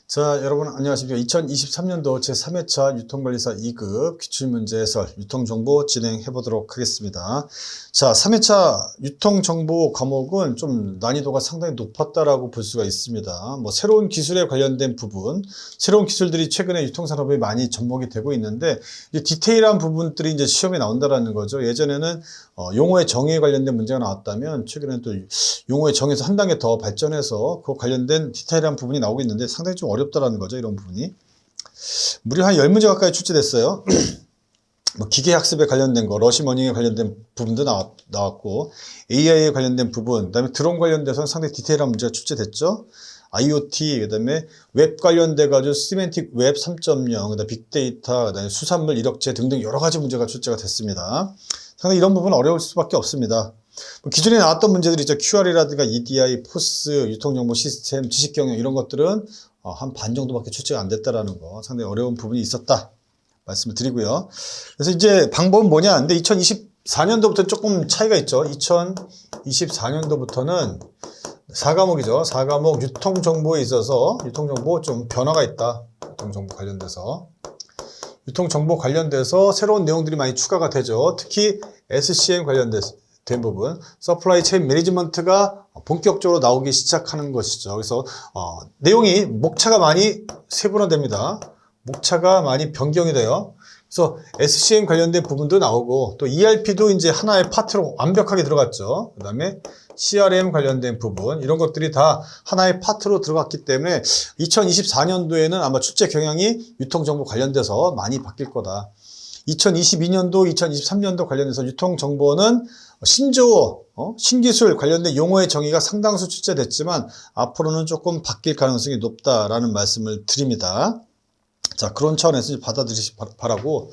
자, 여러분 안녕하십니까. 2023년도 제3회차 유통관리사 2급 기출문제 해설 유통정보 진행해 보도록 하겠습니다. 자, 3회차 유통정보 과목은 좀 난이도가 상당히 높았다라고 볼 수가 있습니다. 새로운 기술에 관련된 부분, 새로운 기술들이 최근에 유통산업에 많이 접목이 되고 있는데 이제 디테일한 부분들이 이제 시험에 나온다라는 거죠. 예전에는 용어의 정의에 관련된 문제가 나왔다면 최근에는 또 용어의 정의에서 한 단계 더 발전해서 그 관련된 디테일한 부분이 나오고 있는데 상당히 좀 어렵다라는 거죠. 이런 부분이. 무려 한 10문제 가까이 출제됐어요. 기계학습에 관련된 거, 러시머닝에 관련된 부분도 나왔고 AI에 관련된 부분, 그 다음에 드론 관련돼서는 상당히 디테일한 문제가 출제됐죠. IoT, 그 다음에 웹 관련돼 가지고 시멘틱 웹 3.0, 그 다음에 빅데이터, 그 다음에 수산물 이력제 등등 여러 가지 문제가 출제가 됐습니다. 상당히 이런 부분은 어려울 수밖에 없습니다. 기존에 나왔던 문제들이 있죠. QR이라든가 EDI, 포스, 유통정보 시스템, 지식경영 이런 것들은 한 반 정도밖에 출제가 안 됐다라는 거, 상당히 어려운 부분이 있었다 말씀을 드리고요. 그래서 이제 방법은 뭐냐? 근데 2024년도부터 조금 차이가 있죠. 2024년도부터는 4과목이죠. 4과목 유통정보에 있어서 유통정보 좀 변화가 있다. 유통정보 관련돼서 새로운 내용들이 많이 추가가 되죠. 특히 SCM 관련된 부분, 서플라이 체인 매니지먼트가 본격적으로 나오기 시작하는 것이죠. 그래서 내용이 목차가 많이 세분화됩니다. 목차가 많이 변경이 돼요. 그래서 SCM 관련된 부분도 나오고 또 ERP도 이제 하나의 파트로 완벽하게 들어갔죠. 그 다음에 CRM 관련된 부분 이런 것들이 다 하나의 파트로 들어갔기 때문에 2024년도에는 아마 출제 경향이 유통정보 관련돼서 많이 바뀔 거다. 2022년도, 2023년도 관련해서 유통정보는 신조어, 신기술 관련된 용어의 정의가 상당수 출제됐지만 앞으로는 조금 바뀔 가능성이 높다라는 말씀을 드립니다. 자, 그런 차원에서 이제 받아들이시 바라고,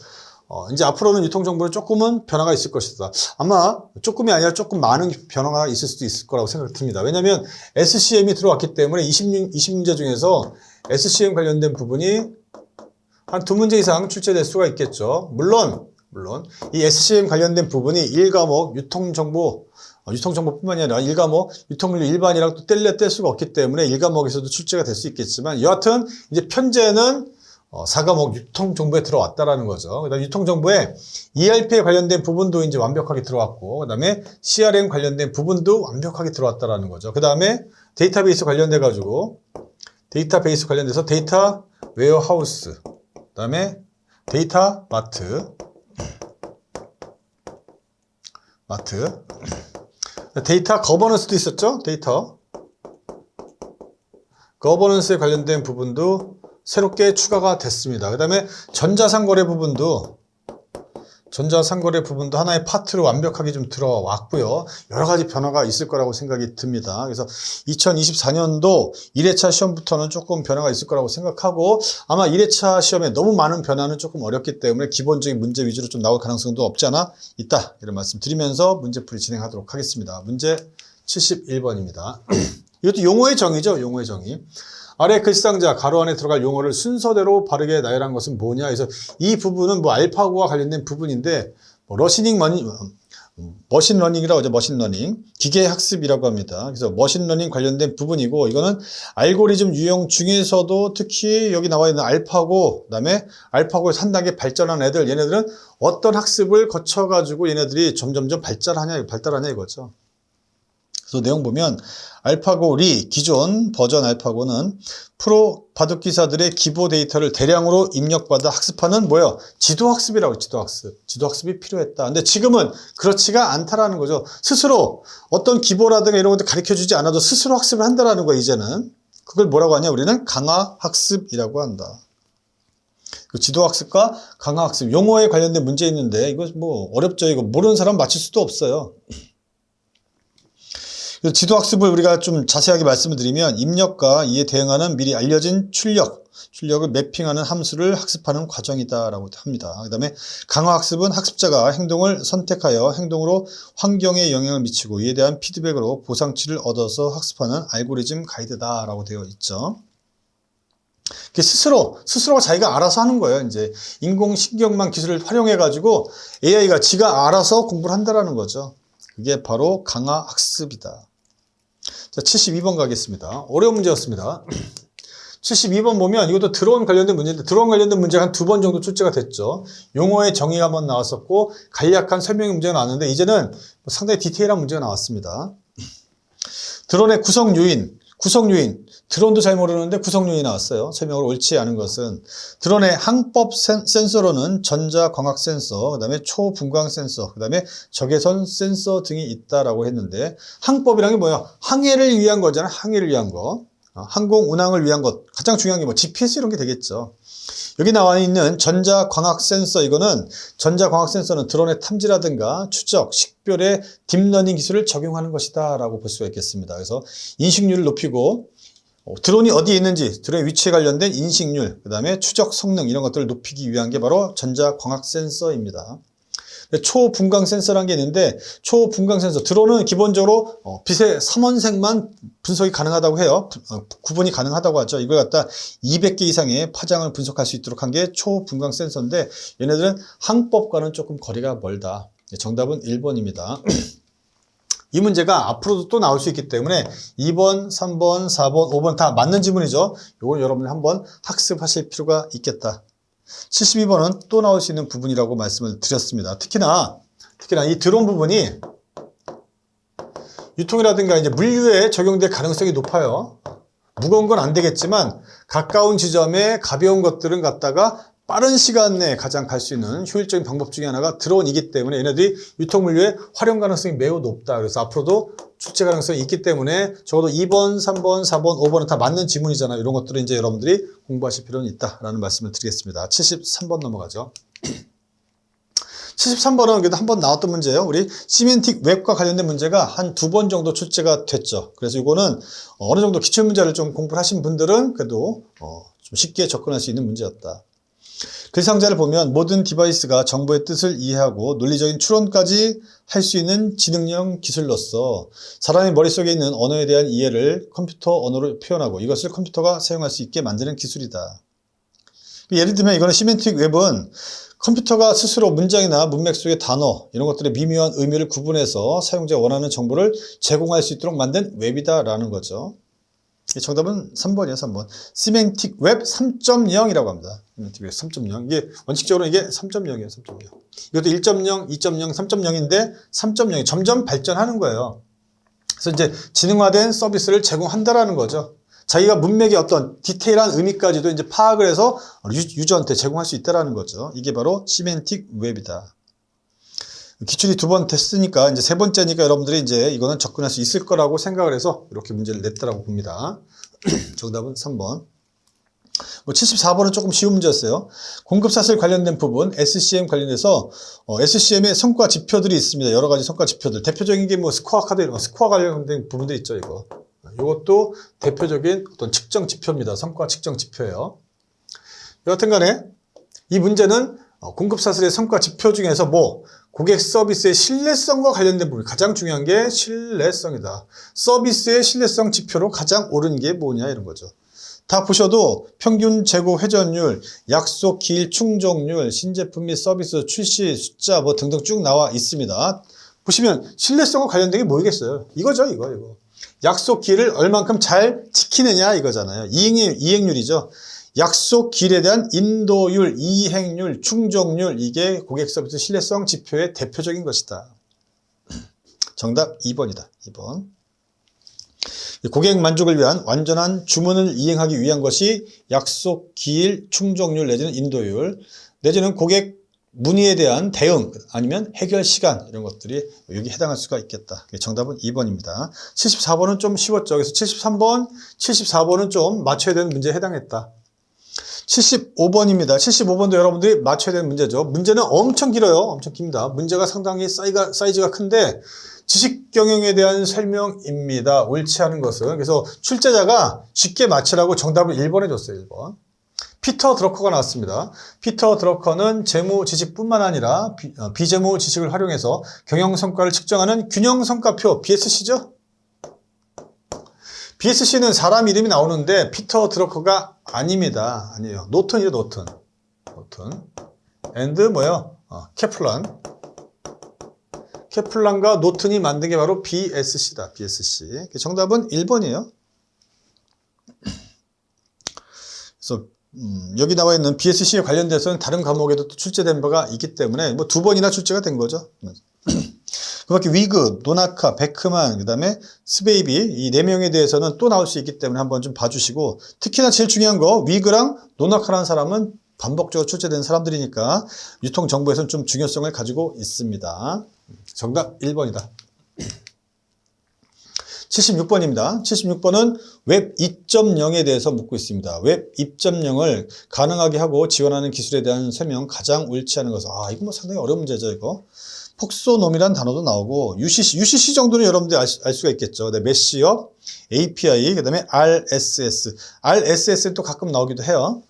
이제 앞으로는 유통정보에 조금은 변화가 있을 것이다. 아마 조금이 아니라 조금 많은 변화가 있을 수도 있을 거라고 생각이 듭니다. 왜냐하면 SCM이 들어왔기 때문에 20문제 중에서 SCM 관련된 부분이 한 2문제 이상 출제될 수가 있겠죠. 물론 이 SCM 관련된 부분이 1과목 유통정보뿐만이 아니라 1과목 유통물류 일반이랑 또 뗄 수가 없기 때문에 1과목에서도 출제가 될 수 있겠지만 여하튼 이제 현재는 4과목 유통정보에 들어왔다라는 거죠. 그 다음에 유통정보에 ERP에 관련된 부분도 이제 완벽하게 들어왔고, 그 다음에 CRM 관련된 부분도 완벽하게 들어왔다라는 거죠. 그 다음에 데이터베이스 관련돼서 데이터 웨어하우스, 그 다음에 데이터 데이터 거버넌스도 있었죠. 데이터 거버넌스에 관련된 부분도 새롭게 추가가 됐습니다. 그 다음에 전자상거래 부분도 하나의 파트로 완벽하게 좀 들어왔고요. 여러 가지 변화가 있을 거라고 생각이 듭니다. 그래서 2024년도 1회차 시험부터는 조금 변화가 있을 거라고 생각하고 아마 1회차 시험에 너무 많은 변화는 조금 어렵기 때문에 기본적인 문제 위주로 좀 나올 가능성도 없지 않아 있다. 이런 말씀 드리면서 문제풀이 진행하도록 하겠습니다. 문제 71번입니다. 이것도 용어의 정의죠. 용어의 정의. 아래 글상자 가로 안에 들어갈 용어를 순서대로 바르게 나열한 것은 뭐냐. 그래서 이 부분은 알파고와 관련된 부분인데 머신러닝이라고 하죠. 머신러닝 기계학습이라고 합니다. 그래서 머신러닝 관련된 부분이고 이거는 알고리즘 유형 중에서도 특히 여기 나와 있는 알파고, 그다음에 알파고에서 한 단계 발전한 애들, 얘네들은 어떤 학습을 거쳐 가지고 얘네들이 점점점 발달하냐 이거죠. 그래서 내용 보면 알파고 기존 버전 알파고는 프로 바둑기사들의 기보 데이터를 대량으로 입력받아 학습하는 지도학습이라고 지도학습이 필요했다. 근데 지금은 그렇지가 않다라는 거죠. 스스로 어떤 기보라든가 이런 것들 가르쳐주지 않아도 스스로 학습을 한다라는 거예요. 이제는 그걸 뭐라고 하냐? 우리는 강화학습이라고 한다. 그 지도학습과 강화학습 용어에 관련된 문제 있는데 이거 어렵죠. 이거 모르는 사람 맞출 수도 없어요. 지도학습을 우리가 좀 자세하게 말씀을 드리면 입력과 이에 대응하는 미리 알려진 출력을 매핑하는 함수를 학습하는 과정이다라고 합니다. 그 다음에 강화학습은 학습자가 행동을 선택하여 행동으로 환경에 영향을 미치고 이에 대한 피드백으로 보상치를 얻어서 학습하는 알고리즘 가이드다라고 되어 있죠. 스스로 자기가 알아서 하는 거예요. 이제 인공신경망 기술을 활용해가지고 AI가 지가 알아서 공부를 한다라는 거죠. 그게 바로 강화학습이다. 자, 72번 가겠습니다. 어려운 문제였습니다. 72번 보면 이것도 드론 관련된 문제인데 드론 관련된 문제가 한 2번 정도 출제가 됐죠. 용어의 정의가 한번 나왔었고 간략한 설명의 문제가 나왔는데 이제는 상당히 디테일한 문제가 나왔습니다. 드론의 구성 요인. 드론도 잘 모르는데 구성 요인이 나왔어요. 설명으로 옳지 않은 것은 드론의 항법 센서로는 전자광학 센서, 그 다음에 초분광 센서, 그 다음에 적외선 센서 등이 있다라고 했는데 항법이란 게 뭐야? 항해를 위한 거잖아. 항해를 위한 거. 항공 운항을 위한 것. 가장 중요한 게 뭐 GPS 이런 게 되겠죠. 여기 나와 있는 전자광학 센서, 이거는 전자광학 센서는 드론의 탐지라든가 추적, 식별에 딥러닝 기술을 적용하는 것이다 라고 볼 수가 있겠습니다. 그래서 인식률을 높이고 드론이 어디에 있는지, 드론의 위치에 관련된 인식률, 그 다음에 추적 성능 이런 것들을 높이기 위한 게 바로 전자광학 센서입니다. 초분광 센서라는 게 있는데 초분광 센서, 드론은 기본적으로 빛의 삼원색만 분석이 가능하다고 해요. 구분이 가능하다고 하죠. 이걸 갖다 200개 이상의 파장을 분석할 수 있도록 한 게 초분광 센서인데 얘네들은 항법과는 조금 거리가 멀다. 정답은 1번입니다. 이 문제가 앞으로도 또 나올 수 있기 때문에 2번, 3번, 4번, 5번 다 맞는 지문이죠. 이걸 여러분이 한번 학습하실 필요가 있겠다. 72번은 또 나올 수 있는 부분이라고 말씀을 드렸습니다. 특히나 이 드론 부분이 유통이라든가 이제 물류에 적용될 가능성이 높아요. 무거운 건 안 되겠지만 가까운 지점에 가벼운 것들은 갖다가 빠른 시간 내에 가장 갈 수 있는 효율적인 방법 중에 하나가 드론이기 때문에 얘네들이 유통물류의 활용 가능성이 매우 높다. 그래서 앞으로도 출제 가능성이 있기 때문에 적어도 2번, 3번, 4번, 5번은 다 맞는 지문이잖아요. 이런 것들을 이제 여러분들이 공부하실 필요는 있다라는 말씀을 드리겠습니다. 73번 넘어가죠. 73번은 그래도 한번 나왔던 문제예요. 우리 시멘틱 웹과 관련된 문제가 한 2번 정도 출제가 됐죠. 그래서 이거는 어느 정도 기출문제를 좀 공부를 하신 분들은 그래도 좀 쉽게 접근할 수 있는 문제였다. 그 상자를 보면 모든 디바이스가 정보의 뜻을 이해하고 논리적인 추론까지 할 수 있는 지능형 기술로서 사람의 머릿속에 있는 언어에 대한 이해를 컴퓨터 언어로 표현하고 이것을 컴퓨터가 사용할 수 있게 만드는 기술이다. 예를 들면 이거는 시멘틱 웹은 컴퓨터가 스스로 문장이나 문맥 속의 단어 이런 것들의 미묘한 의미를 구분해서 사용자가 원하는 정보를 제공할 수 있도록 만든 웹이다라는 거죠. 정답은 3번이에요. 3번. 시멘틱 웹 3.0이라고 합니다. 시멘틱 웹 3.0. 이게 원칙적으로 이게 3.0이에요. 3.0. 이것도 1.0, 2.0, 3.0인데 3.0이 점점 발전하는 거예요. 그래서 이제 지능화된 서비스를 제공한다라는 거죠. 자기가 문맥의 어떤 디테일한 의미까지도 이제 파악을 해서 유저한테 제공할 수 있다라는 거죠. 이게 바로 시멘틱 웹이다. 기출이 2번 됐으니까 이제 3번째니까 여러분들이 이제 이거는 접근할 수 있을 거라고 생각을 해서 이렇게 문제를 냈다라고 봅니다. 정답은 3번. 74번은 조금 쉬운 문제였어요. 공급사슬 관련된 부분, SCM 관련해서 SCM의 성과 지표들이 있습니다. 여러 가지 성과 지표들. 대표적인 게 뭐 스코어 카드 이런 거, 스코어 관련된 부분도 있죠, 이거. 이것도 대표적인 어떤 측정 지표입니다. 성과 측정 지표예요. 여하튼 간에 이 문제는 공급사슬의 성과 지표 중에서 고객 서비스의 신뢰성과 관련된 부분, 가장 중요한 게 신뢰성이다. 서비스의 신뢰성 지표로 가장 옳은 게 뭐냐 이런 거죠. 다 보셔도 평균 재고 회전율, 약속 기일 충족률, 신제품 및 서비스 출시 숫자 등등 쭉 나와 있습니다. 보시면 신뢰성과 관련된 게 뭐겠어요? 이거죠, 이거. 약속 기일을 얼만큼 잘 지키느냐 이거잖아요. 이행률이죠. 약속 기일에 대한 인도율, 이행률, 충족률, 이게 고객 서비스 신뢰성 지표의 대표적인 것이다. 정답 2번이다. 2번. 고객 만족을 위한 완전한 주문을 이행하기 위한 것이 약속 기일, 충족률 내지는 인도율, 내지는 고객 문의에 대한 대응 아니면 해결 시간 이런 것들이 여기 해당할 수가 있겠다. 정답은 2번입니다. 74번은 좀 쉬웠죠. 그래서 73번, 74번은 좀 맞춰야 되는 문제에 해당했다. 75번입니다. 75번도 여러분들이 맞춰야 되는 문제죠. 문제는 엄청 길어요. 엄청 깁니다. 문제가 상당히 사이즈가 큰데 지식 경영에 대한 설명입니다. 옳지 않은 것은. 그래서 출제자가 쉽게 맞추라고 정답을 1번 해줬어요. 1번. 피터 드러커가 나왔습니다. 피터 드러커는 재무 지식뿐만 아니라 비재무 지식을 활용해서 경영 성과를 측정하는 균형 성과표 BSC죠. BSC는 사람 이름이 나오는데 피터 드러커가 아닙니다. 아니에요. 노튼이에요. 노튼. and 뭐요? 케플란. 케플란과 노튼이 만든 게 바로 BSC다. BSC. 정답은 1번이에요. 그래서 여기 나와 있는 BSC에 관련돼서는 다른 과목에도 또 출제된 바가 있기 때문에 뭐 2번이나 출제가 된 거죠. 그 밖에 위그, 노나카, 베크만, 그 다음에 스베이비 이 4명에 대해서는 또 나올 수 있기 때문에 한번 좀 봐주시고, 특히나 제일 중요한 거 위그랑 노나카라는 사람은 반복적으로 출제된 사람들이니까 유통정보에서는 좀 중요성을 가지고 있습니다. 정답 1번이다. 76번입니다. 76번은 웹 2.0에 대해서 묻고 있습니다. 웹 2.0을 가능하게 하고 지원하는 기술에 대한 설명, 가장 옳지 않은 것은, 이거 뭐 상당히 어려운 문제죠, 이거. 폭소놈이라는 단어도 나오고, UCC 정도는 여러분들이 알 수가 있겠죠. 네, 메시업, API, 그 다음에 RSS. RSS는 또 가끔 나오기도 해요.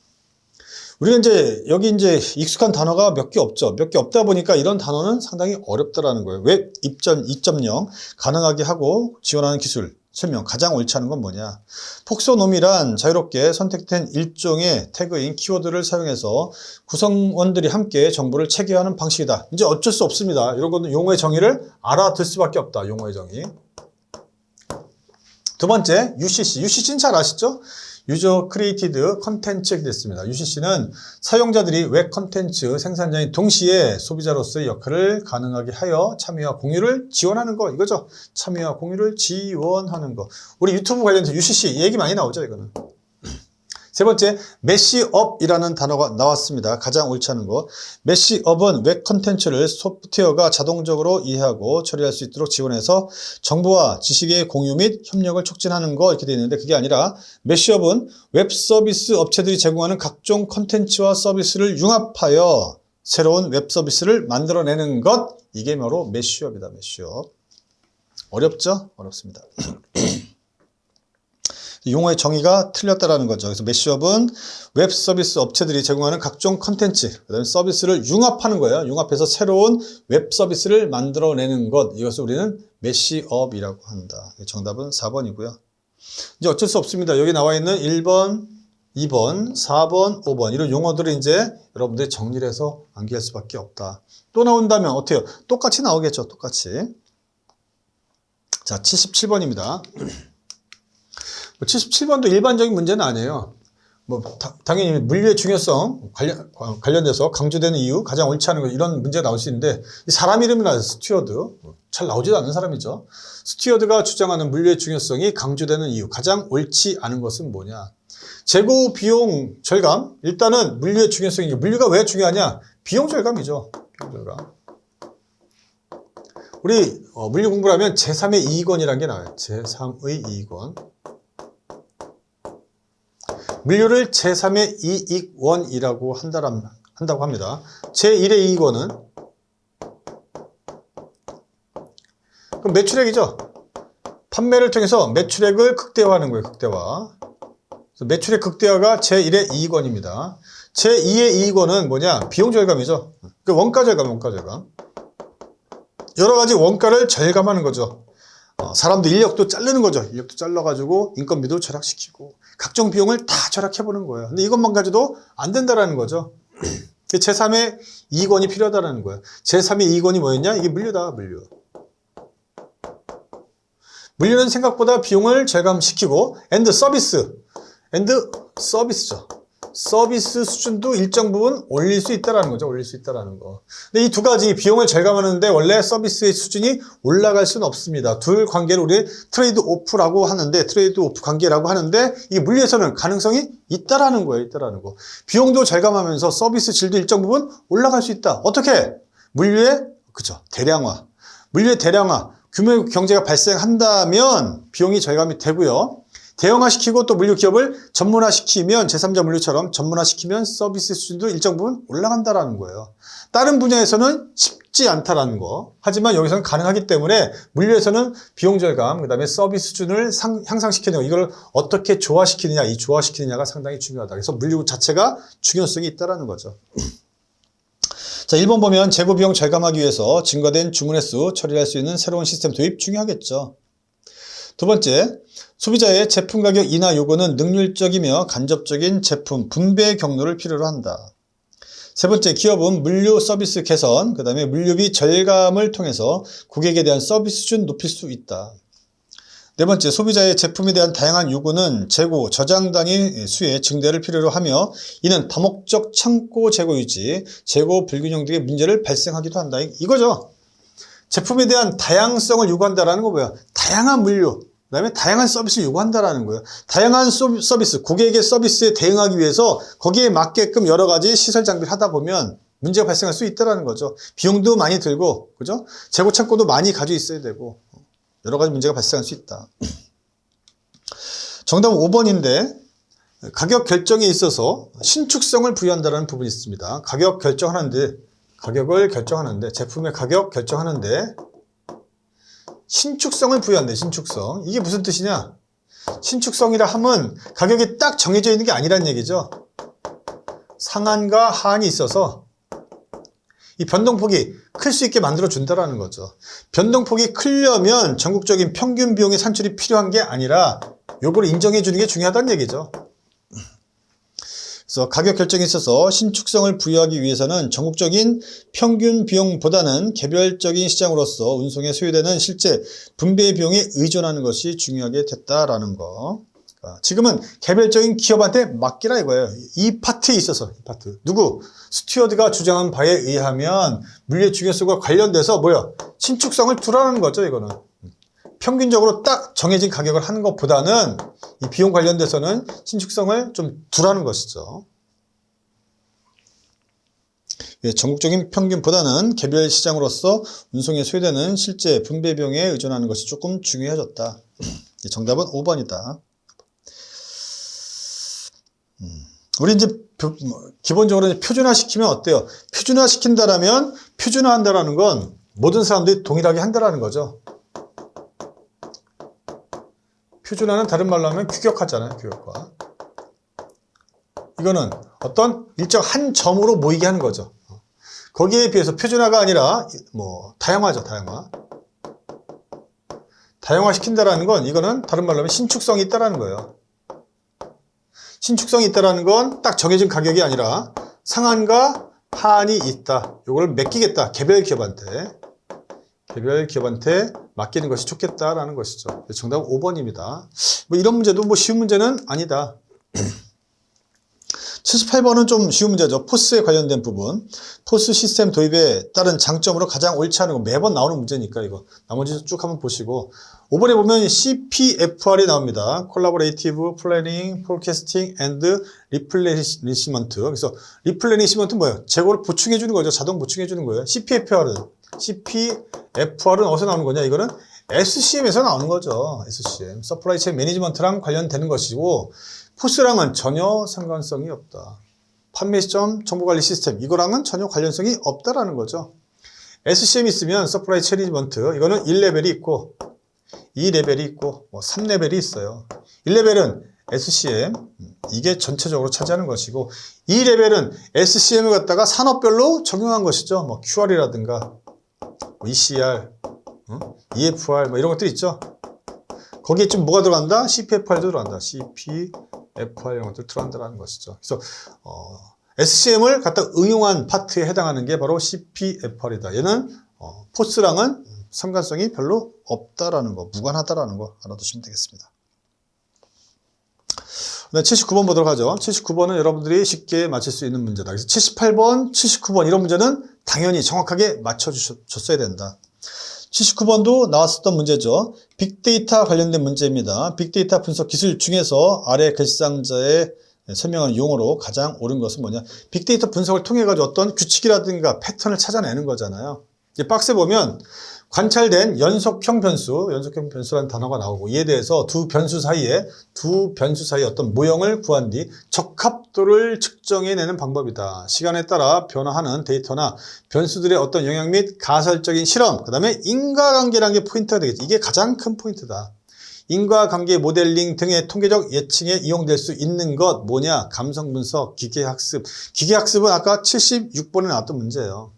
우리가 여기 익숙한 단어가 몇 개 없죠. 몇 개 없다 보니까 이런 단어는 상당히 어렵다라는 거예요. 웹 2.0 가능하게 하고 지원하는 기술 설명, 가장 옳지 않은 건 뭐냐. 폭소놈이란 자유롭게 선택된 일종의 태그인 키워드를 사용해서 구성원들이 함께 정보를 체계화하는 방식이다. 이제 어쩔 수 없습니다. 이런 거는 용어의 정의를 알아둘 수밖에 없다. 용어의 정의. 두 번째, UCC는 잘 아시죠? 유저 크리에이티드 컨텐츠 됐습니다. UCC는 사용자들이 웹 컨텐츠 생산자인 동시에 소비자로서의 역할을 가능하게 하여 참여와 공유를 지원하는 거, 이거죠. 참여와 공유를 지원하는 거. 우리 유튜브 관련해서 UCC 얘기 많이 나오죠, 이거는. 세 번째, 메시업이라는 단어가 나왔습니다. 가장 옳지 않은 거. 메시업은 웹 컨텐츠를 소프트웨어가 자동적으로 이해하고 처리할 수 있도록 지원해서 정보와 지식의 공유 및 협력을 촉진하는 거, 이렇게 되어 있는데, 그게 아니라 메시업은 웹 서비스 업체들이 제공하는 각종 컨텐츠와 서비스를 융합하여 새로운 웹 서비스를 만들어내는 것, 이게 바로 메시업이다. 메시업. 어렵죠? 어렵습니다. 용어의 정의가 틀렸다라는 거죠. 그래서 메시업은 웹 서비스 업체들이 제공하는 각종 컨텐츠, 그다음에 서비스를 융합하는 거예요. 융합해서 새로운 웹 서비스를 만들어내는 것, 이것을 우리는 메시업이라고 한다. 정답은 4번이고요. 이제 어쩔 수 없습니다. 여기 나와 있는 1번, 2번, 4번, 5번 이런 용어들을 이제 여러분들이 정리를 해서 암기할 수밖에 없다. 또 나온다면 어때요? 똑같이 나오겠죠. 똑같이. 자, 77번입니다. 77번도 일반적인 문제는 아니에요. 당연히 물류의 중요성 관련돼서 강조되는 이유, 가장 옳지 않은 것, 이런 문제가 나올 수 있는데, 사람 이름이 나와요. 스튜어드. 잘 나오지도 않는 사람이죠. 스튜어드가 주장하는 물류의 중요성이 강조되는 이유, 가장 옳지 않은 것은 뭐냐. 재고 비용 절감. 일단은 물류의 중요성이, 물류가 왜 중요하냐? 비용 절감이죠. 비용 절감. 우리 물류 공부를 하면 제3의 이익원이라는 게 나와요. 제3의 이익원. 물류를 제3의 이익원이라고 한다고 합니다. 제1의 이익원은 그럼 매출액이죠. 판매를 통해서 매출액을 극대화하는 거예요. 극대화. 그래서 매출액 극대화가 제1의 이익원입니다. 제2의 이익원은 뭐냐? 비용 절감이죠. 그 원가 절감. 여러 가지 원가를 절감하는 거죠. 사람들 인력도 자르는 거죠. 인력도 잘라가지고 인건비도 절약시키고 각종 비용을 다 절약해보는 거예요. 근데 이것만 가지도 안 된다라는 거죠. 제3의 이익원이 필요하다는 거예요. 제3의 이익원이 뭐였냐? 이게 물류다. 물류. 물류는 생각보다 비용을 절감시키고 서비스죠. 서비스 수준도 일정 부분 올릴 수 있다라는 거죠. 올릴 수 있다라는 거. 근데 이 두 가지 비용을 절감하는데 원래 서비스의 수준이 올라갈 수는 없습니다. 둘 관계를 우리 트레이드 오프라고 하는데, 트레이드 오프 관계라고 하는데, 이게 물리에서는 가능성이 있다라는 거예요. 있다라는 거. 비용도 절감하면서 서비스 질도 일정 부분 올라갈 수 있다. 어떻게? 물류의 대량화. 물류의 대량화. 규모 경제가 발생한다면 비용이 절감이 되고요. 대형화시키고 또 물류 기업을 전문화시키면, 제3자 물류처럼 전문화시키면 서비스 수준도 일정 부분 올라간다라는 거예요. 다른 분야에서는 쉽지 않다라는 거. 하지만 여기서는 가능하기 때문에 물류에서는 비용 절감, 그 다음에 서비스 수준을 향상시키는 거, 이걸 어떻게 조화시키느냐, 이 조화시키느냐가 상당히 중요하다. 그래서 물류 자체가 중요성이 있다라는 거죠. 자, 1번 보면 재고 비용 절감하기 위해서 증가된 주문의 수 처리할 수 있는 새로운 시스템 도입 중요하겠죠. 두 번째, 소비자의 제품 가격 인하 요구는 능률적이며 간접적인 제품 분배 경로를 필요로 한다. 세 번째, 기업은 물류 서비스 개선, 그 다음에 물류비 절감을 통해서 고객에 대한 서비스 수준 높일 수 있다. 네 번째, 소비자의 제품에 대한 다양한 요구는 재고, 저장 단위 수의 증대를 필요로 하며 이는 다목적 창고 재고 유지, 재고 불균형 등의 문제를 발생하기도 한다. 이거죠. 제품에 대한 다양성을 요구한다라는 거 뭐야? 다양한 물류, 그다음에 다양한 서비스를 요구한다라는 거예요. 다양한 서비스, 고객의 서비스에 대응하기 위해서 거기에 맞게끔 여러 가지 시설 장비를 하다 보면 문제가 발생할 수 있다라는 거죠. 비용도 많이 들고, 그죠? 재고 창고도 많이 가지고 있어야 되고, 여러 가지 문제가 발생할 수 있다. 정답은 5번인데, 가격 결정에 있어서 신축성을 부여한다는 부분이 있습니다. 가격을 결정하는데, 제품의 가격 결정하는데, 신축성을 부여한대, 신축성. 이게 무슨 뜻이냐? 신축성이라 함은 가격이 딱 정해져 있는 게 아니란 얘기죠. 상한과 하한이 있어서 이 변동폭이 클 수 있게 만들어 준다라는 거죠. 변동폭이 크려면 전국적인 평균 비용의 산출이 필요한 게 아니라 요거를 인정해 주는 게 중요하다는 얘기죠. 그래서 가격 결정에 있어서 신축성을 부여하기 위해서는 전국적인 평균 비용보다는 개별적인 시장으로서 운송에 소요되는 실제 분배 비용에 의존하는 것이 중요하게 됐다라는 거. 지금은 개별적인 기업한테 맡기라 이거예요. 이 파트에 있어서, 이 파트. 누구? 스튜어드가 주장한 바에 의하면 물류 중요성과 관련돼서 뭐야? 신축성을 두라는 거죠, 이거는. 평균적으로 딱 정해진 가격을 하는 것보다는 이 비용 관련돼서는 신축성을 좀 두라는 것이죠. 예, 전국적인 평균보다는 개별 시장으로서 운송에 소요되는 실제 분배 비용에 의존하는 것이 조금 중요해졌다. 정답은 5번이다. 우리 이제 기본적으로 이제 표준화시키면 어때요? 표준화시킨다라면 표준화한다라는 건 모든 사람들이 동일하게 한다라는 거죠. 표준화는 다른 말로 하면 규격화잖아요. 규격화. 이거는 어떤 일정 한 점으로 모이게 하는 거죠. 거기에 비해서 표준화가 아니라 뭐 다양화죠. 다양화. 다양화시킨다라는 건 이거는 다른 말로 하면 신축성이 있다라는 거예요. 신축성이 있다라는 건 딱 정해진 가격이 아니라 상한과 하한이 있다. 이걸 맡기겠다. 개별 기업한테 맡기는 것이 좋겠다라는 것이죠. 정답은 5번입니다. 뭐 이런 문제도 뭐 쉬운 문제는 아니다. 78번은 좀 쉬운 문제죠. 포스에 관련된 부분. 포스 시스템 도입에 따른 장점으로 가장 옳지 않은 거 매번 나오는 문제니까 이거 나머지 쭉 한번 보시고 5번에 보면 CPFR이 나옵니다. Collaborative Planning, Forecasting and Replenishment. 그래서 Replenishment는 뭐예요? 재고를 보충해 주는 거죠. 자동 보충해 주는 거예요. CPFR은 어디서 나오는 거냐? 이거는 SCM에서 나오는 거죠. SCM. Supply Chain Management랑 관련되는 것이고 포스랑은 전혀 상관성이 없다. 판매 시점 정보관리 시스템 이거랑은 전혀 관련성이 없다라는 거죠. SCM 있으면 Supply Chain Management 이거는 1레벨이 있고 2레벨이 있고 뭐 3레벨이 있어요. 1레벨은 SCM 이게 전체적으로 차지하는 것이고 2레벨은 SCM을 갖다가 산업별로 적용한 것이죠. 뭐 QR이라든가 뭐 ECR, EFR 뭐 이런 것들 있죠. 거기에 좀 뭐가 들어간다? CPFR도 들어간다. CPFR 이런 것들 들어간다는 것이죠. 그래서 SCM을 갖다 응용한 파트에 해당하는 게 바로 CPFR이다. 얘는 포스랑은 상관성이 별로 없다라는 거, 무관하다라는 거 알아두시면 되겠습니다. 네, 79번 보도록 하죠. 79번은 여러분들이 쉽게 맞힐 수 있는 문제다. 그래서 78번, 79번 이런 문제는 당연히 정확하게 맞춰줬어야 된다. 79번도 나왔었던 문제죠. 빅데이터 관련된 문제입니다. 빅데이터 분석 기술 중에서 아래 글상자의 설명하는 용어로 가장 옳은 것은 뭐냐. 빅데이터 분석을 통해 가지고 어떤 규칙이라든가 패턴을 찾아내는 거잖아요. 이제 박스에 보면 관찰된 연속형 변수라는 단어가 나오고 이에 대해서 두 변수 사이에 어떤 모형을 구한 뒤 적합도를 측정해내는 방법이다. 시간에 따라 변화하는 데이터나 변수들의 어떤 영향 및 가설적인 실험, 그 다음에 인과관계라는 게 포인트가 되겠지. 이게 가장 큰 포인트다. 인과관계 모델링 등의 통계적 예측에 이용될 수 있는 것 뭐냐? 감성분석, 기계학습. 기계학습은 아까 76번에 나왔던 문제예요.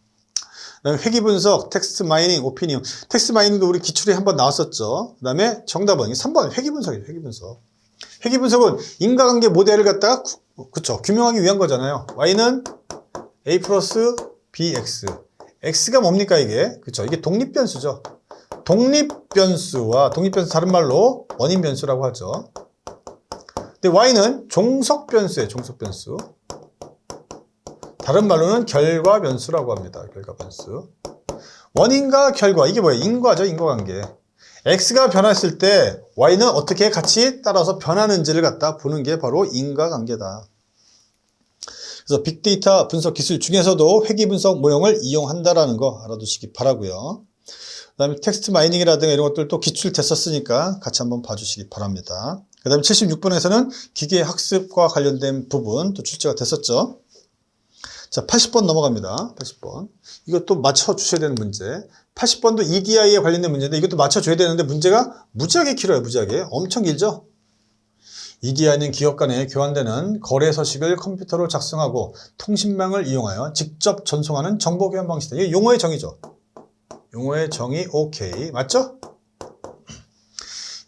그다음에 회귀분석, 텍스트 마이닝, 오피니언. 텍스트 마이닝도 우리 기출에 한번 나왔었죠. 그 다음에 정답은 3번 회귀분석이에요. 회귀분석. 회귀분석은 인과관계 모델을 갖다가 그쵸 규명하기 위한 거잖아요. y는 a 플러스 bx. x가 뭡니까 이게? 그쵸 이게 독립변수죠. 독립변수와 독립변수 다른 말로 원인변수라고 하죠. 근데 y는 종속변수예요. 종속변수. 다른 말로는 결과변수라고 합니다. 결과변수. 원인과 결과, 이게 뭐예요? 인과죠. 인과관계. x가 변했을 때 y는 어떻게 같이 따라서 변하는지를 갖다 보는 게 바로 인과관계다. 그래서 빅데이터 분석 기술 중에서도 회귀분석 모형을 이용한다라는 거 알아두시기 바라고요. 그 다음에 텍스트 마이닝이라든가 이런 것들도 기출됐었으니까 같이 한번 봐주시기 바랍니다. 그 다음에 76번에서는 기계학습과 관련된 부분 또 출제가 됐었죠. 자, 80번 넘어갑니다. 80번. 이것도 맞춰주셔야 되는 문제. 80번도 EDI에 관련된 문제인데 이것도 맞춰줘야 되는데 문제가 무지하게 길어요. 무지하게. 엄청 길죠? EDI는 기업 간에 교환되는 거래 서식을 컴퓨터로 작성하고 통신망을 이용하여 직접 전송하는 정보 교환 방식이다. 이게 용어의 정의죠. 용어의 정의 오케이. 맞죠?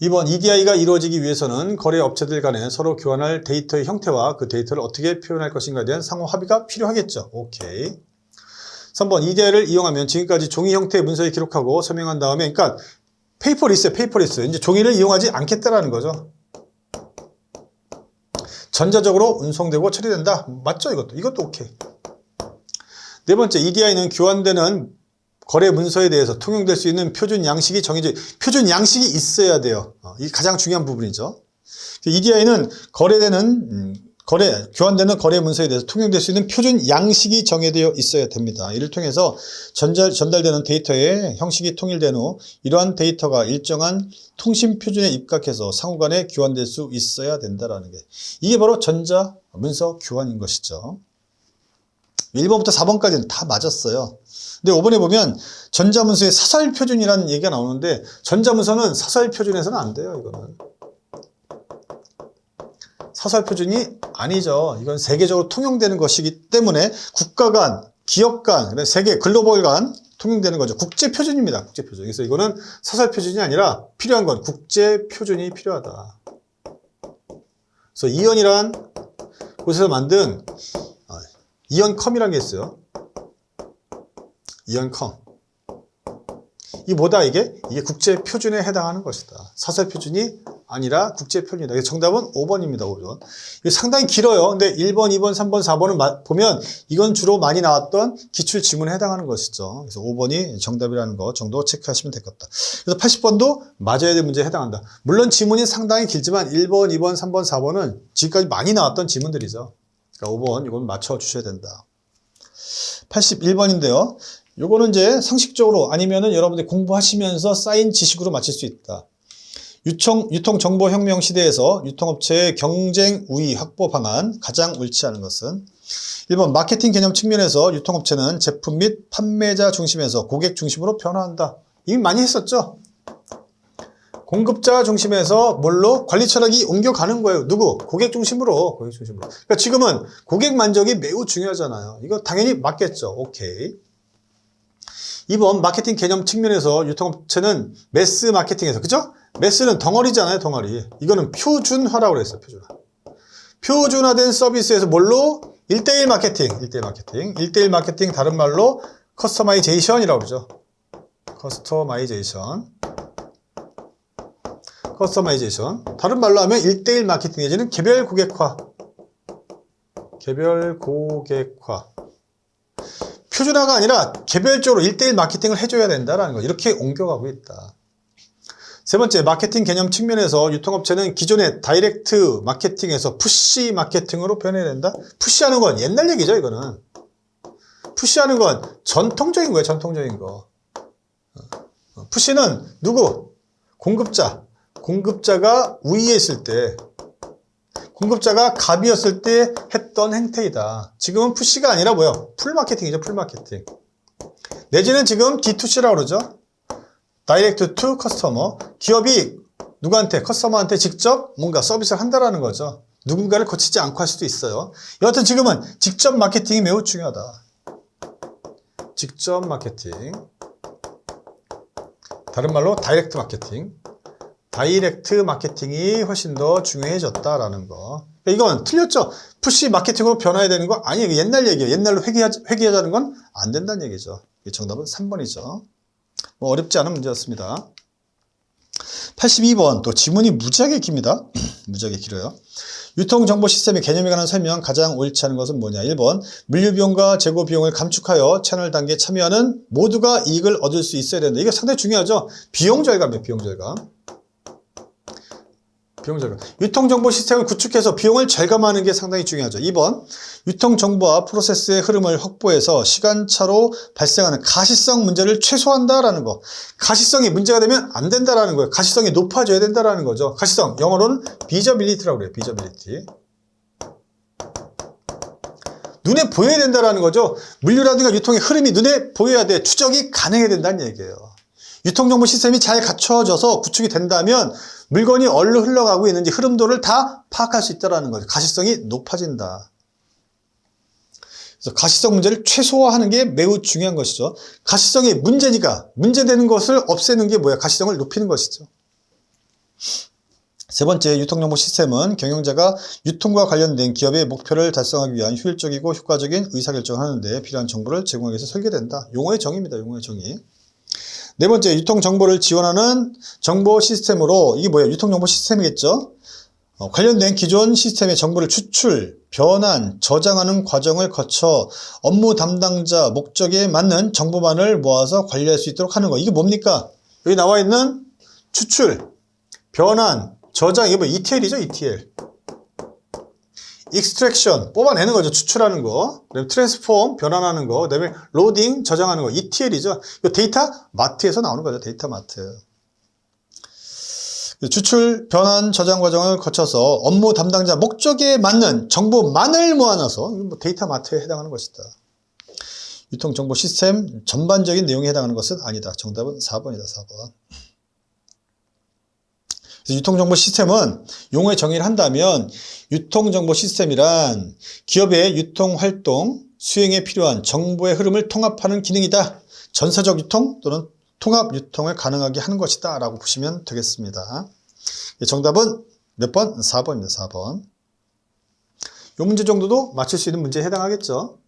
2번 EDI가 이루어지기 위해서는 거래 업체들 간에 서로 교환할 데이터의 형태와 그 데이터를 어떻게 표현할 것인가에 대한 상호 합의가 필요하겠죠. 오케이. 3번 EDI를 이용하면 지금까지 종이 형태의 문서에 기록하고 서명한 다음에 그러니까 페이퍼리스예요. 페이퍼리스. 이제 종이를 이용하지 않겠다라는 거죠. 전자적으로 운송되고 처리된다. 맞죠? 이것도 오케이. 네 번째, EDI는 교환되는 거래 문서에 대해서 통용될 수 있는 표준 양식이 정해져, 표준 양식이 있어야 돼요. 이게 가장 중요한 부분이죠. EDI는 교환되는 거래 문서에 대해서 통용될 수 있는 표준 양식이 정해되어 있어야 됩니다. 이를 통해서 전달되는 데이터의 형식이 통일된 후 이러한 데이터가 일정한 통신 표준에 입각해서 상호간에 교환될 수 있어야 된다라는 게 이게 바로 전자 문서 교환인 것이죠. 1번부터 4번까지는 다 맞았어요. 근데 5번에 보면 전자문서의 사설표준이라는 얘기가 나오는데 전자문서는 사설표준에서는 안 돼요. 이거는 사설표준이 아니죠. 이건 세계적으로 통용되는 것이기 때문에 국가 간, 기업 간, 세계 글로벌 간 통용되는 거죠. 국제표준입니다. 국제표준. 그래서 이거는 사설표준이 아니라 필요한 건 국제표준이 필요하다. 그래서 이언이란 곳에서 만든 이언컴이라는 게 있어요. 이언컴. 이게 뭐다 이게? 이게 국제표준에 해당하는 것이다. 사설표준이 아니라 국제표준이다. 정답은 5번입니다. 5번. 이게 상당히 길어요. 근데 1번, 2번, 3번, 4번은 보면 이건 주로 많이 나왔던 기출지문에 해당하는 것이죠. 그래서 5번이 정답이라는 거 정도 체크하시면 될 것 같다. 그래서 80번도 맞아야 될 문제에 해당한다. 물론 지문이 상당히 길지만 1번, 2번, 3번, 4번은 지금까지 많이 나왔던 지문들이죠. 그러니까 5번 이건 맞춰주셔야 된다. 81번인데요. 요거는 이제 상식적으로 아니면은 여러분들이 공부하시면서 쌓인 지식으로 맞힐 수 있다. 유통정보혁명 시대에서 유통업체의 경쟁 우위 확보 방안 가장 옳지 않은 것은 1번 마케팅 개념 측면에서 유통업체는 제품 및 판매자 중심에서 고객 중심으로 변화한다. 이미 많이 했었죠. 공급자 중심에서 뭘로? 관리 철학이 옮겨가는 거예요. 누구? 고객 중심으로. 고객 중심으로. 그러니까 지금은 고객 만족이 매우 중요하잖아요. 이거 당연히 맞겠죠. 오케이. 2번 마케팅 개념 측면에서 유통업체는 매스 마케팅에서 그죠? 매스는 덩어리잖아요. 덩어리. 이거는 표준화라고 그랬어요. 표준화. 표준화된 서비스에서 뭘로? 1대1 마케팅. 1대1 마케팅. 1대1 마케팅 다른 말로 커스터마이제이션이라고 그러죠. 커스터마이제이션. 다른 말로 하면 1대1 마케팅 내지는 개별 고객화. 개별 고객화. 표준화가 아니라 개별적으로 1대1 마케팅을 해줘야 된다는 거. 이렇게 옮겨가고 있다. 세 번째, 마케팅 개념 측면에서 유통업체는 기존의 다이렉트 마케팅에서 푸시 마케팅으로 변해야 된다. 푸시하는 건 옛날 얘기죠, 이거는. 푸시하는 건 전통적인 거예요, 전통적인 거. 푸시는 누구? 공급자. 공급자가 우위에 있을 때, 공급자가 갑이었을 때 했던 행태이다. 지금은 푸시가 아니라 뭐예요? 풀마케팅이죠, 풀마케팅. 내지는 지금 D2C라고 그러죠. 다이렉트 투 커스터머. 기업이 누구한테? 커스터머한테 직접 뭔가 서비스를 한다라는 거죠. 누군가를 거치지 않고 할 수도 있어요. 여하튼 지금은 직접 마케팅이 매우 중요하다. 직접 마케팅. 다른 말로 다이렉트 마케팅. 다이렉트 마케팅이 훨씬 더 중요해졌다라는 거. 이건 틀렸죠? 푸시 마케팅으로 변화해야 되는 거 아니에요. 옛날 얘기예요. 옛날로 회귀하자는 건 안 된다는 얘기죠. 정답은 3번이죠. 뭐 어렵지 않은 문제였습니다. 82번 또 지문이 무지하게 깁니다. 무지하게 길어요. 유통정보 시스템의 개념에 관한 설명 가장 옳지 않은 것은 뭐냐. 1번 물류비용과 재고비용을 감축하여 채널 단계에 참여하는 모두가 이익을 얻을 수 있어야 된다. 이게 상당히 중요하죠. 비용절감이에요. 비용절감. 유통정보 시스템을 구축해서 비용을 절감하는 게 상당히 중요하죠. 2번 유통정보와 프로세스의 흐름을 확보해서 시간차로 발생하는 가시성 문제를 최소화한다라는 거. 가시성이 문제가 되면 안 된다라는 거예요. 가시성이 높아져야 된다라는 거죠. 가시성, 영어로는 비저빌리티라고 그래요. 비저빌리티. 눈에 보여야 된다라는 거죠. 물류라든가 유통의 흐름이 눈에 보여야 돼. 추적이 가능해야 된다는 얘기예요. 유통정보 시스템이 잘 갖춰져서 구축이 된다면 물건이 어디로 흘러가고 있는지 흐름도를 다 파악할 수 있다는 거죠. 가시성이 높아진다. 그래서 가시성 문제를 최소화하는 게 매우 중요한 것이죠. 가시성이 문제니까 문제되는 것을 없애는 게 뭐야? 가시성을 높이는 것이죠. 세 번째, 유통정보 시스템은 경영자가 유통과 관련된 기업의 목표를 달성하기 위한 효율적이고 효과적인 의사결정을 하는데 필요한 정보를 제공하기 위해서 설계된다. 용어의 정의입니다. 용어의 정의. 네 번째, 유통정보를 지원하는 정보 시스템으로, 이게 뭐예요? 유통정보 시스템이겠죠? 관련된 기존 시스템의 정보를 추출, 변환, 저장하는 과정을 거쳐 업무 담당자 목적에 맞는 정보만을 모아서 관리할 수 있도록 하는 거. 이게 뭡니까? 여기 나와 있는 추출, 변환, 저장, 이게 뭐 ETL이죠? ETL. extraction, 뽑아내는 거죠. 추출하는 거. 그다음에 transform, 변환하는 거. 그다음에 loading, 저장하는 거. ETL이죠. 이거 데이터 마트에서 나오는 거죠. 데이터 마트. 추출, 변환, 저장 과정을 거쳐서 업무 담당자 목적에 맞는 정보만을 모아놔서 뭐 데이터 마트에 해당하는 것이다. 유통정보 시스템 전반적인 내용에 해당하는 것은 아니다. 정답은 4번이다. 4번. 유통정보 시스템은 용어의 정의를 한다면 유통정보 시스템이란 기업의 유통활동 수행에 필요한 정보의 흐름을 통합하는 기능이다. 전사적 유통 또는 통합 유통을 가능하게 하는 것이다 라고 보시면 되겠습니다. 정답은 몇 번? 4번입니다. 4번. 이 문제 정도도 맞출 수 있는 문제에 해당하겠죠.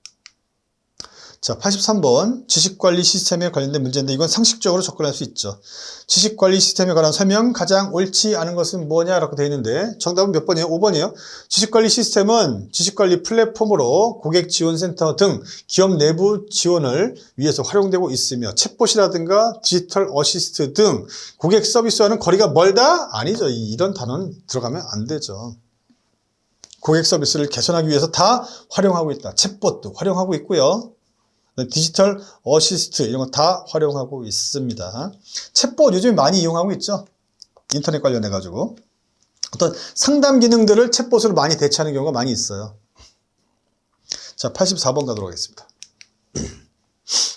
자, 83번 지식관리 시스템에 관련된 문제인데 이건 상식적으로 접근할 수 있죠. 지식관리 시스템에 관한 설명 가장 옳지 않은 것은 뭐냐라고 되어 있는데 정답은 몇 번이에요? 5번이에요. 지식관리 시스템은 지식관리 플랫폼으로 고객지원센터 등 기업 내부 지원을 위해서 활용되고 있으며 챗봇이라든가 디지털 어시스트 등 고객 서비스와는 거리가 멀다? 아니죠. 이런 단어는 들어가면 안 되죠. 고객 서비스를 개선하기 위해서 다 활용하고 있다. 챗봇도 활용하고 있고요. 디지털 어시스트 이런 거 다 활용하고 있습니다. 챗봇 요즘 많이 이용하고 있죠. 인터넷 관련해 가지고 어떤 상담 기능들을 챗봇으로 많이 대체하는 경우가 많이 있어요. 자, 84번 가도록 하겠습니다.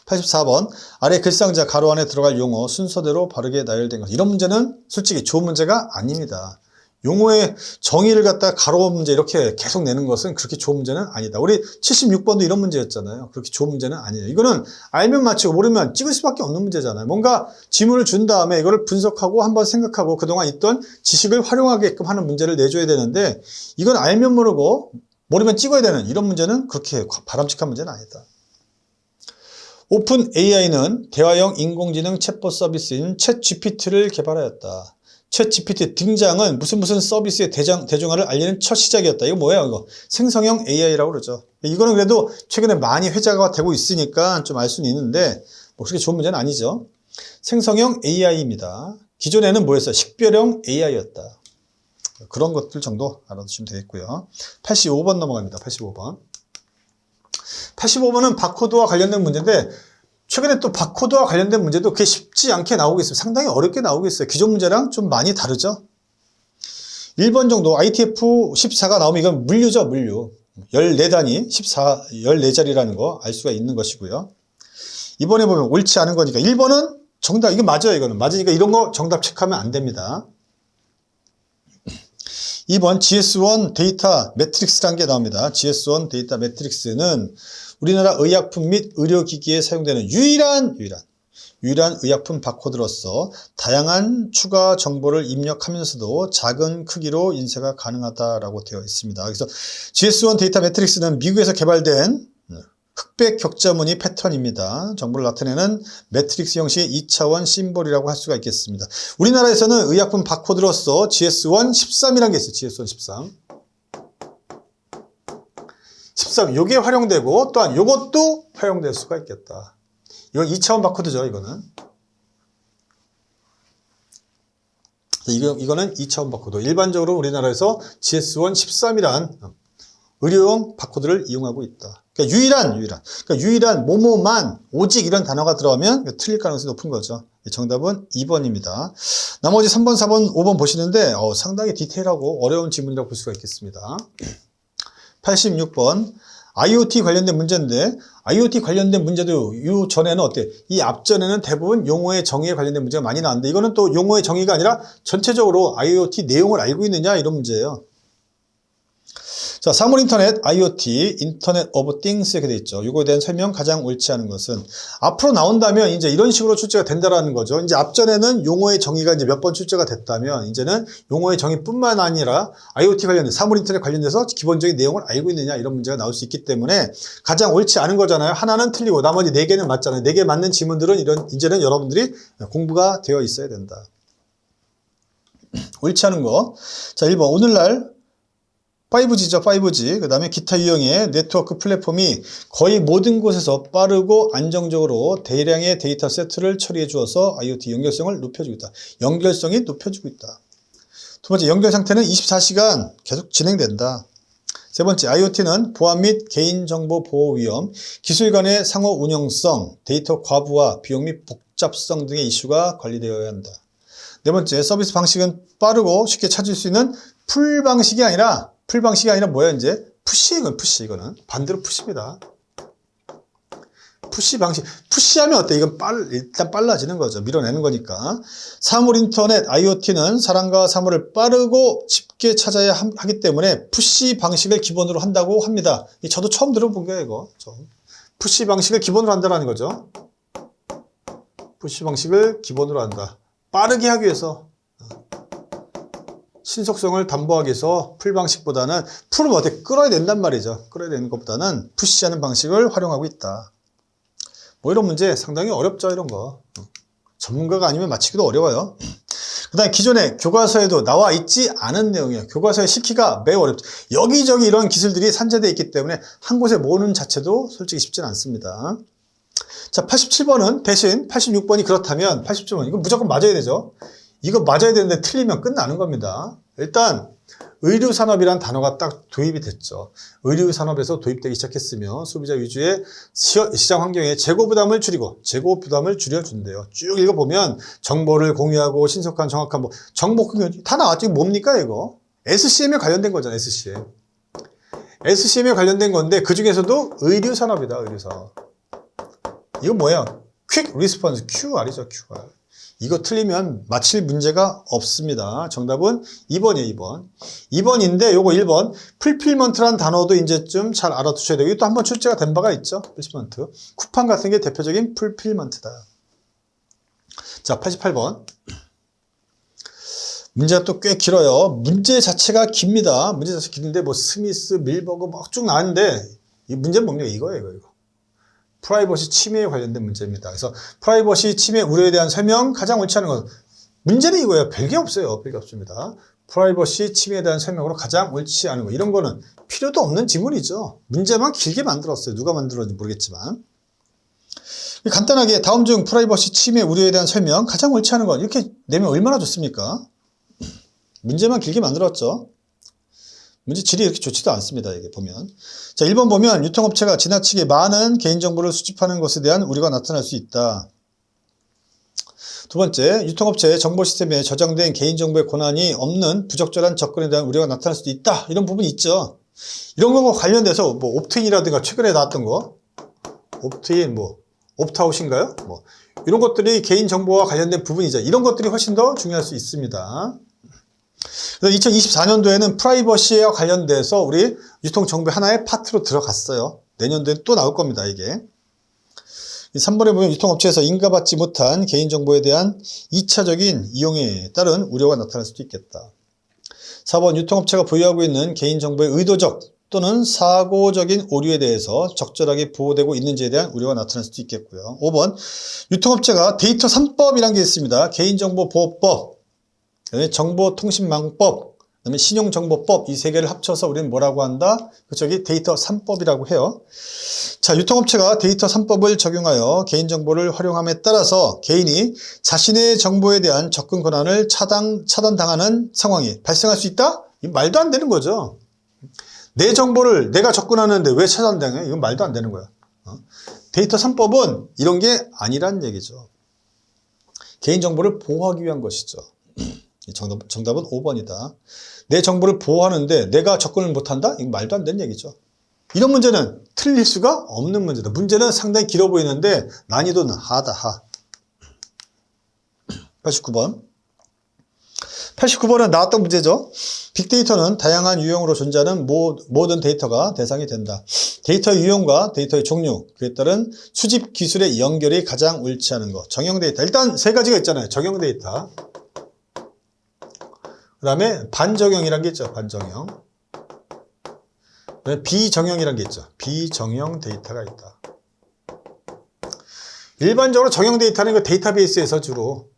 84번 아래 글상자 가로 안에 들어갈 용어 순서대로 바르게 나열된 것. 이런 문제는 솔직히 좋은 문제가 아닙니다. 용어의 정의를 갖다 가로 문제 이렇게 계속 내는 것은 그렇게 좋은 문제는 아니다. 우리 76번도 이런 문제였잖아요. 그렇게 좋은 문제는 아니에요. 이거는 알면 맞히고 모르면 찍을 수밖에 없는 문제잖아요. 뭔가 지문을 준 다음에 이거를 분석하고 한번 생각하고 그동안 있던 지식을 활용하게끔 하는 문제를 내줘야 되는데 이건 알면 모르고 모르면 찍어야 되는 이런 문제는 그렇게 바람직한 문제는 아니다. 오픈 AI는 대화형 인공지능 챗봇 서비스인 챗 GPT를 개발하였다. 챗 GPT 등장은 무슨 서비스의 대중화를 알리는 첫 시작이었다. 이거 뭐예요? 이거 생성형 AI라고 그러죠. 이거는 그래도 최근에 많이 회자가 되고 있으니까 좀 알 수는 있는데 뭐 그렇게 좋은 문제는 아니죠. 생성형 AI입니다. 기존에는 뭐였어요? 식별형 AI였다. 그런 것들 정도 알아두시면 되겠고요. 85번 넘어갑니다. 85번. 85번은 바코드와 관련된 문제인데 최근에 또 바코드와 관련된 문제도 그게 쉽지 않게 나오고 있어요. 상당히 어렵게 나오고 있어요. 기존 문제랑 좀 많이 다르죠. 1번 정도 ITF 14가 나오면 이건 물류죠. 물류. 14단위 14자리라는 거 알 수가 있는 것이고요. 이번에 보면 옳지 않은 거니까 1번은 정답. 이거 맞아요. 이거는 맞으니까 이런 거 정답 체크하면 안 됩니다. 2번 GS1 데이터 매트릭스라는 게 나옵니다. GS1 데이터 매트릭스는 우리나라 의약품 및 의료기기에 사용되는 유일한 의약품 바코드로서 다양한 추가 정보를 입력하면서도 작은 크기로 인쇄가 가능하다라고 되어 있습니다. 그래서 GS1 데이터 매트릭스는 미국에서 개발된 흑백 격자무늬 패턴입니다. 정보를 나타내는 매트릭스 형식의 2차원 심볼이라고 할 수가 있겠습니다. 우리나라에서는 의약품 바코드로서 GS1 13이라는 게 있어요. GS1 13. 13, 요게 활용되고 또한 요것도 활용될 수가 있겠다. 이건 2차원 바코드죠, 이거는. 이거는 2차원 바코드. 일반적으로 우리나라에서 GS1 13이란 의료용 바코드를 이용하고 있다. 그러니까 유일한, 뭐뭐만, 오직 이런 단어가 들어가면 틀릴 가능성이 높은 거죠. 정답은 2번입니다. 나머지 3번, 4번, 5번 보시는데, 상당히 디테일하고 어려운 지문이라고 볼 수가 있겠습니다. 86번. IoT 관련된 문제인데, IoT 관련된 문제도 이 전에는 어때? 이 앞전에는 대부분 용어의 정의에 관련된 문제가 많이 나왔는데, 이거는 또 용어의 정의가 아니라 전체적으로 IoT 내용을 알고 있느냐, 이런 문제예요. 자, 사물 인터넷, IoT, 인터넷 오브 띵스 이렇게 돼 있죠. 이거에 대한 설명 가장 옳지 않은 것은 앞으로 나온다면 이제 이런 식으로 출제가 된다라는 거죠. 이제 앞전에는 용어의 정의가 이제 몇 번 출제가 됐다면 이제는 용어의 정의뿐만 아니라 IoT 관련된 사물 인터넷 관련돼서 기본적인 내용을 알고 있느냐 이런 문제가 나올 수 있기 때문에 가장 옳지 않은 거잖아요. 하나는 틀리고 나머지 4개는 맞잖아요. 4개 맞는 지문들은 이제는 여러분들이 공부가 되어 있어야 된다. 옳지 않은 거. 자, 1번. 오늘날 5G죠, 5G. 그 다음에 기타 유형의 네트워크 플랫폼이 거의 모든 곳에서 빠르고 안정적으로 대량의 데이터 세트를 처리해 주어서 IoT 연결성을 높여주고 있다. 연결성이 높여주고 있다. 두 번째, 연결 상태는 24시간 계속 진행된다. 세 번째, IoT는 보안 및 개인정보 보호 위험, 기술 간의 상호 운영성, 데이터 과부하, 비용 및 복잡성 등의 이슈가 관리되어야 한다. 네 번째, 서비스 방식은 빠르고 쉽게 찾을 수 있는 풀 방식이 아니라 뭐야, 이제? 이거는. 반대로 푸시입니다. 푸시 방식. 푸시하면 어때? 이건 일단 빨라지는 거죠. 밀어내는 거니까. 사물 인터넷, IoT는 사람과 사물을 빠르고 쉽게 찾아야 하기 때문에 푸시 방식을 기본으로 한다고 합니다. 저도 처음 들어본 거예요, 이거. 푸시 방식을 기본으로 한다는 거죠. 푸시 방식을 기본으로 한다. 빠르게 하기 위해서. 신속성을 담보하기 위해서 풀 방식보다는 풀은 어떻게 끌어야 된단 말이죠. 끌어야 되는 것보다는 푸시하는 방식을 활용하고 있다. 뭐 이런 문제 상당히 어렵죠, 이런 거. 전문가가 아니면 맞히기도 어려워요. 그 다음에 기존에 교과서에도 나와 있지 않은 내용이에요. 교과서에 싣기가 매우 어렵죠. 여기저기 이런 기술들이 산재되어 있기 때문에 한 곳에 모으는 자체도 솔직히 쉽지는 않습니다. 자, 87번은 대신 86번이 그렇다면 87번 이거 무조건 맞아야 되죠. 이거 맞아야 되는데 틀리면 끝나는 겁니다. 일단 의료산업이란 단어가 딱 도입이 됐죠. 의료산업에서 도입되기 시작했으며 소비자 위주의 시장 환경에 재고 부담을 줄여준대요. 쭉 읽어보면 정보를 공유하고 신속한 정확한 정보 공유 다 나왔죠. 이거 뭡니까 이거? SCM에 관련된 거잖아요. SCM에 관련된 건데 그 중에서도 의료산업이다. 의료산업. 이거 뭐야? 퀵 리스폰스 QR이죠. QR. 이거 틀리면 맞힐 문제가 없습니다. 정답은 2번이에요, 2번. 2번인데 요거 1번. 풀필먼트란 단어도 이제 좀 잘 알아두셔야 되고, 또 한번 출제가 된 바가 있죠. 풀필먼트. 쿠팡 같은 게 대표적인 풀필먼트다. 자, 88번. 문제가 또 꽤 길어요. 문제 자체가 깁니다. 문제 자체가 긴데, 스미스, 밀버그 막 쭉 나왔는데, 이 문제는 뭡니까? 이거예요, 이거. 프라이버시 침해에 관련된 문제입니다. 그래서 프라이버시 침해 우려에 대한 설명 가장 옳지 않은 것. 문제는 이거예요. 별게 없어요. 별게 없습니다. 프라이버시 침해에 대한 설명으로 가장 옳지 않은 것. 이런 거는 필요도 없는 지문이죠. 문제만 길게 만들었어요. 누가 만들었는지 모르겠지만. 간단하게 다음 중 프라이버시 침해 우려에 대한 설명 가장 옳지 않은 것. 이렇게 내면 얼마나 좋습니까? 문제만 길게 만들었죠. 문제 질이 이렇게 좋지도 않습니다. 이게 보면. 자, 1번 보면 유통업체가 지나치게 많은 개인정보를 수집하는 것에 대한 우려가 나타날 수 있다. 두 번째, 유통업체의 정보 시스템에 저장된 개인정보의 권한이 없는 부적절한 접근에 대한 우려가 나타날 수도 있다. 이런 부분이 있죠. 이런 거와 관련돼서 옵트인이라든가 최근에 나왔던 거, 옵트인, 옵트아웃인가요? 이런 것들이 개인정보와 관련된 부분이죠. 이런 것들이 훨씬 더 중요할 수 있습니다. 2024년도에는 프라이버시와 관련돼서 우리 유통정보의 하나의 파트로 들어갔어요. 내년도에 또 나올 겁니다, 이게. 3번에 보면 유통업체에서 인가받지 못한 개인정보에 대한 2차적인 이용에 따른 우려가 나타날 수도 있겠다. 4번 유통업체가 보유하고 있는 개인정보의 의도적 또는 사고적인 오류에 대해서 적절하게 보호되고 있는지에 대한 우려가 나타날 수도 있겠고요. 5번, 유통업체가 데이터 3법이라는 게 있습니다. 개인정보보호법, 그다음에 정보통신망법, 그다음에 신용정보법, 이 세 개를 합쳐서 우리는 뭐라고 한다? 그쪽이 데이터 3법이라고 해요. 자, 유통업체가 데이터 3법을 적용하여 개인정보를 활용함에 따라서 개인이 자신의 정보에 대한 접근 권한을 차단당하는 상황이 발생할 수 있다? 이건 말도 안 되는 거죠. 내 정보를 내가 접근하는데 왜 차단당해? 이건 말도 안 되는 거야. 데이터 3법은 이런 게 아니란 얘기죠. 개인정보를 보호하기 위한 것이죠. 정답은 5번이다. 내 정보를 보호하는데 내가 접근을 못한다? 이건 말도 안 되는 얘기죠. 이런 문제는 틀릴 수가 없는 문제다. 문제는 상당히 길어 보이는데 난이도는 하다, 하. 89번. 89번은 나왔던 문제죠. 빅데이터는 다양한 유형으로 존재하는 모든 데이터가 대상이 된다. 데이터의 유형과 데이터의 종류, 그에 따른 수집 기술의 연결이 가장 옳지 않은 것. 정형 데이터. 일단 세 가지가 있잖아요. 정형 데이터. 그 다음에 반정형이라는 게 있죠. 반정형. 비정형이라는 게 있죠. 비정형 데이터가 있다. 일반적으로 정형 데이터는 그 데이터베이스에서 주로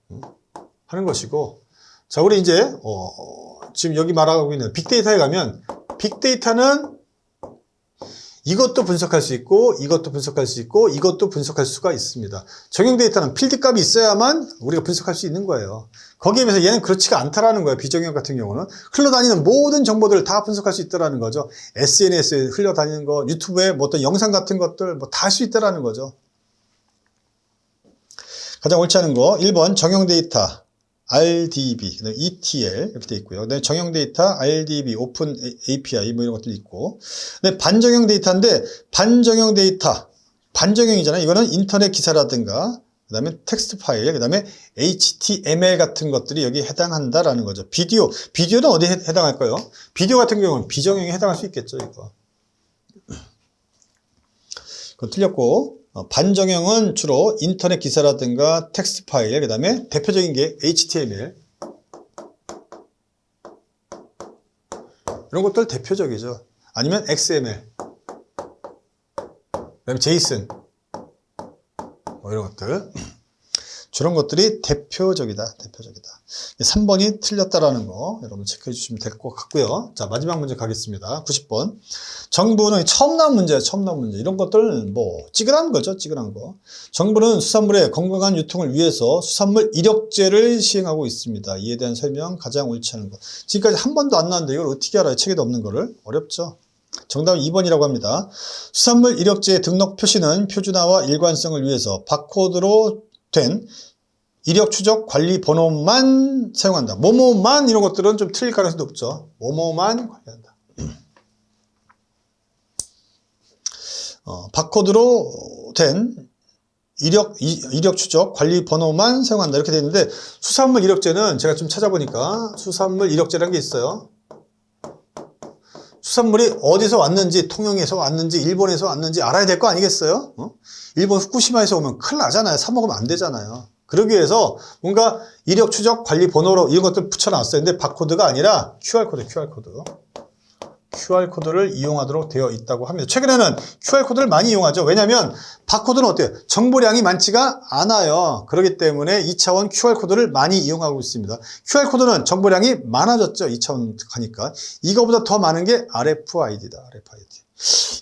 하는 것이고, 자, 우리 이제 지금 여기 말하고 있는 빅데이터에 가면 빅데이터는 이것도 분석할 수 있고 이것도 분석할 수 있고 이것도 분석할 수가 있습니다. 정형 데이터는 필드값이 있어야만 우리가 분석할 수 있는 거예요. 거기에 비해서 얘는 그렇지가 않다라는 거예요. 비정형 같은 경우는 흘러다니는 모든 정보들을 다 분석할 수 있다라는 거죠. SNS에 흘러다니는 거, 유튜브에 뭐 어떤 영상 같은 것들 뭐 다 할 수 있다라는 거죠. 가장 옳지 않은 거 1번 정형 데이터 RDB, 그다음에 ETL 이렇게 돼 있고요. 그다음에 정형 데이터 RDB, 오픈 API 뭐 이런 것들이 있고, 근데 반정형 데이터인데 반정형 데이터, 반정형이잖아요. 이거는 인터넷 기사라든가, 그다음에 텍스트 파일, 그다음에 HTML 같은 것들이 여기 해당한다라는 거죠. 비디오는 어디에 해당할까요? 비디오 같은 경우는 비정형에 해당할 수 있겠죠, 이거. 그거 틀렸고. 반정형은 주로 인터넷 기사라든가 텍스트 파일, 그 다음에 대표적인 게 HTML. 이런 것들 대표적이죠. 아니면 XML. 그 다음에 JSON. 뭐 이런 것들. 저런 것들이 대표적이다. 3번이 틀렸다라는 거 여러분 체크해 주시면 될 것 같고요. 자, 마지막 문제 가겠습니다. 90번. 정부는 처음 나온 문제야, 이런 것들 뭐 찌그러운 거죠, 찌그러운 거. 정부는 수산물의 건강한 유통을 위해서 수산물 이력제를 시행하고 있습니다. 이에 대한 설명 가장 옳지 않은 것. 지금까지 한 번도 안 나왔는데 이걸 어떻게 알아요? 책에도 없는 거를. 어렵죠. 정답은 2번이라고 합니다. 수산물 이력제의 등록 표시는 표준화와 일관성을 위해서 바코드로 된 이력 추적 관리 번호만 사용한다. 뭐뭐만 이런 것들은 좀 틀릴 가능성이 높죠. 뭐뭐만 관리한다. 바코드로 된 이력 추적 관리 번호만 사용한다. 이렇게 되어 있는데 수산물 이력제는 제가 좀 찾아보니까 수산물 이력제라는 게 있어요. 수산물이 어디서 왔는지, 통영에서 왔는지, 일본에서 왔는지 알아야 될 거 아니겠어요? 일본 후쿠시마에서 오면 큰일 나잖아요. 사 먹으면 안 되잖아요. 그러기 위해서 뭔가 이력 추적 관리 번호로 이런 것들 붙여놨어요. 근데 바코드가 아니라 QR코드를 이용하도록 되어 있다고 합니다. 최근에는 QR코드를 많이 이용하죠. 왜냐하면 바코드는 어때요? 정보량이 많지가 않아요. 그렇기 때문에 2차원 QR코드를 많이 이용하고 있습니다. QR코드는 정보량이 많아졌죠. 2차원 가니까. 이거보다 더 많은 게 RFID다. RFID.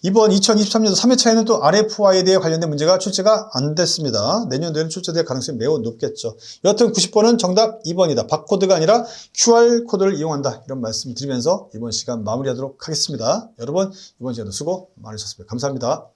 이번 2023년도 3회차에는 또 RFID에 관련된 문제가 출제가 안 됐습니다. 내년도에는 출제될 가능성이 매우 높겠죠. 여하튼 90번은 정답 2번이다. 바코드가 아니라 QR코드를 이용한다. 이런 말씀 드리면서 이번 시간 마무리하도록 하겠습니다. 여러분 이번 시간도 수고 많으셨습니다. 감사합니다.